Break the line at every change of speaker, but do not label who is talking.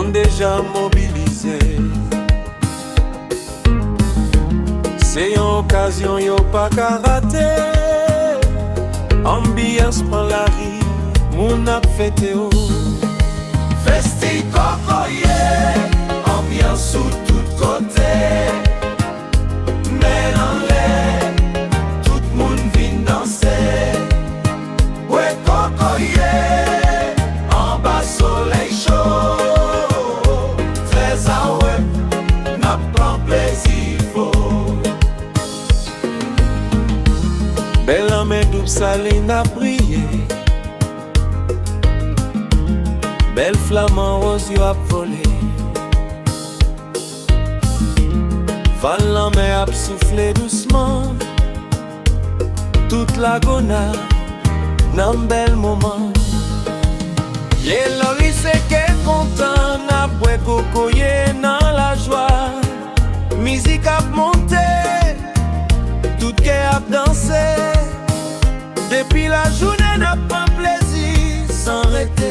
monde déjà mobilisé. C'est une occasion yo pas qu'à rater. Ambiance prend la rue, moun ap fête oh.
Festi kokoye, ambiance sous tout côté. Mais en l'air, tout le monde vient danser. Ouais kokoye, en bas soleil chaud. Très à ouais, n'a prend plaisir faux.
Belle en main double saline a prié. Belle flamant rose yo ap volé. Val en mer ap soufflé doucement. Toute la gona nan bel moment. Yé lori se ke content na bwe kokoye nan la joie. Musique ap monté, tout ke ap dansé. Depuis la journée n'a pas plaisir sans arrêter.